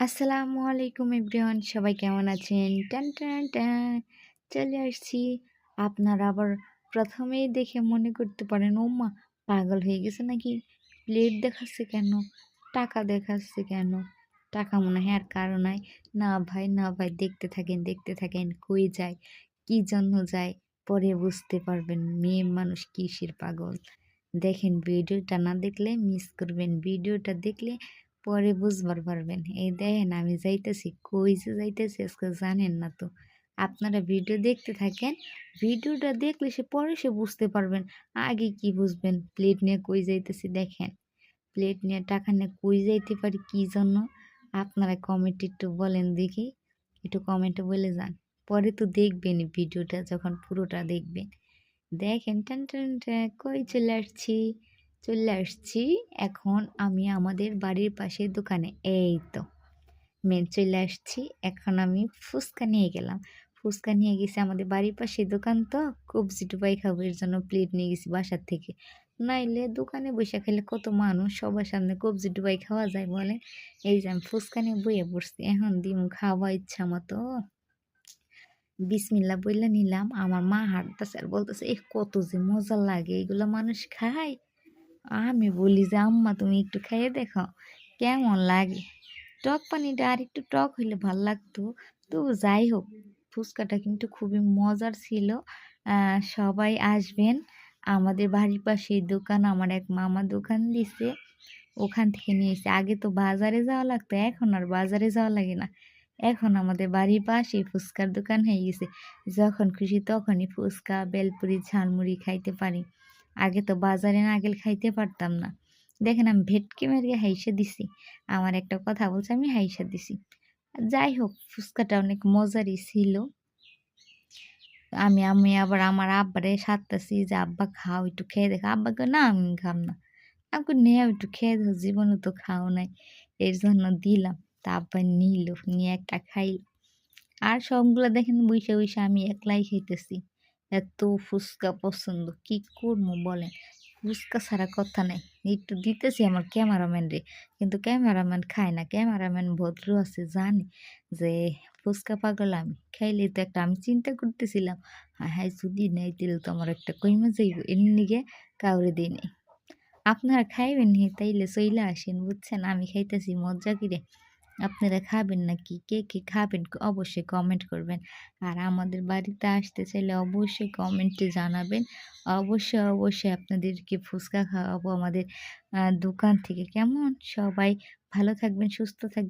আসসালামু আলাইকুম এভরিওয়ান, সবাই কেমন আছেন? টান টান টান চলে আসছি। আপনারা আবার প্রথমেই দেখে মনে করতে পারেন, ও মা পাগল হয়ে গেছে নাকি? প্লেট দেখাচ্ছে কেন? টাকা দেখাচ্ছে কেন? টাকা মনে হয় আর কারো নাই। না ভাই, না ভাই, দেখতে থাকেন কই যায়, কি জন্য যায়, পরে বুঝতে পারবেন মেয়ে মানুষ কিসের পাগল। দেখেন, ভিডিওটা না দেখলে মিস করবেন, ভিডিওটা দেখলে পরে বুঝবার পারবেন। এই দেখেন আমি যাইতেছি, কই যে যাইতেছি আজকে জানেন না তো। আপনারা ভিডিও দেখতে থাকেন, ভিডিওটা দেখলে সে বুঝতে পারবেন। আগে কি বুঝবেন প্লেট নিয়ে কই যাইতেছি? দেখেন, প্লেট নিয়ে টাকা নিয়ে কই যাইতে পারি, কি জন্য? আপনারা কমেন্টে একটু বলেন দেখি, একটু কমেন্টে বলে যান। পরে তো দেখবেনই, ভিডিওটা যখন পুরোটা দেখবেন। দেখেন, টান টান টান, কই চলে আসছি এখন আমি আমাদের বাড়ির পাশের দোকানে। এই তো চলে আসছি। এখন আমি ফুচকা নিয়ে গেলাম, ফুচকা নিয়ে গেছি আমাদের বাড়ির পাশে দোকান, তো কবজি ডুবাই খাবো এর জন্য প্লেট নিয়ে গেছি বাসার থেকে। নাইলে দোকানে বসে খেলে কত মানুষ সবার সামনে কবজি ডুবাই খাওয়া যায় বলেন? এই যে আমি ফুচকা নিয়ে বইয়ে পড়ছি, এখন দিম খাওয়া ইচ্ছা মতো। বিসমিল্লা বইলা নিলাম, আমার মা হাঁটতেছে আর বলতেছে, কত যে মজা লাগে, এগুলো মানুষ খায়? আমি বলি যে, আম্মা তুমি একটু খেয়ে দেখো কেমন লাগে। টক পানিটা আর একটু টক হইলে ভাল লাগতো। তো যাই হোক, ফুচকাটা কিন্তু খুবই মজার ছিল। সবাই আসবেন। আমাদের বাড়ির পাশে দোকান, আমার এক মামা দোকান দিছে, ওখান থেকে নিয়ে এসে। আগে তো বাজারে যাওয়া লাগতো, এখন আর বাজারে যাওয়া লাগে না। এখন আমাদের বাড়ির পাশেই ফুচকার দোকান হয়ে গেছে। যখন খুশি তখনই ফুচকা, বেলপুরি, ঝালমুড়ি খাইতে পারি। আগে তো বাজারে না গেলে খাইতে পারতাম না। দেখেন আমি ভেটকি মেরে হাইসা দিছি। আমার একটা কথা বলছে, আমি হাইসা দিছি। যাই হোক, ফুচকাটা অনেক মজারই ছিল। আমি আবার আমার আব্বারে সাধতাছি যে, আব্বা খাও, একটু খেয়ে দেখো। আব্বা কয়, না আমি খাম না। আমি কই, নেও একটু খেয়ে দেখো, জীবনে তো খাও নাই। এর জন্য দিলাম। তা আব্বা নিল, নিয়ে একটা খাইল। আর সবগুলা দেখেন বইসা আমি একলাই খাইতেছি। এত ফুচকা পছন্দ, কি করবো বলেন? ফুচকা ছাড়া কথা নাই। একটু দিতেছি আমার ক্যামেরাম্যান রে, কিন্তু ক্যামেরাম্যান খায় না। ক্যামেরাম্যান ভদ্র আছে, জানে যে ফুচকা পাগল আমি, খাইলেই তো একটা। আমি চিন্তা করতেছিলাম, হায় হায় যদি নেই দিলে তো আমার একটা কইমা যাইব, এর নিগে কাউরে দিই নাই। আপনারা খাইবেন নি তাইলে চইলা আসেন, বুঝছেন? আমি খাইতেছি মজা করে। আপনারা খাবেন নাকি? কে কে খাবেন অবশ্যই কমেন্ট করবেন। আর আমাদের বাড়িতে আসতে চাইলে অবশ্যই কমেন্টে জানাবেন। অবশ্যই আপনাদেরকে ফুচকা খাওয়াবো আমাদের দোকান থেকে। কেমন? সবাই ভালো থাকবেন, সুস্থ থাকবেন।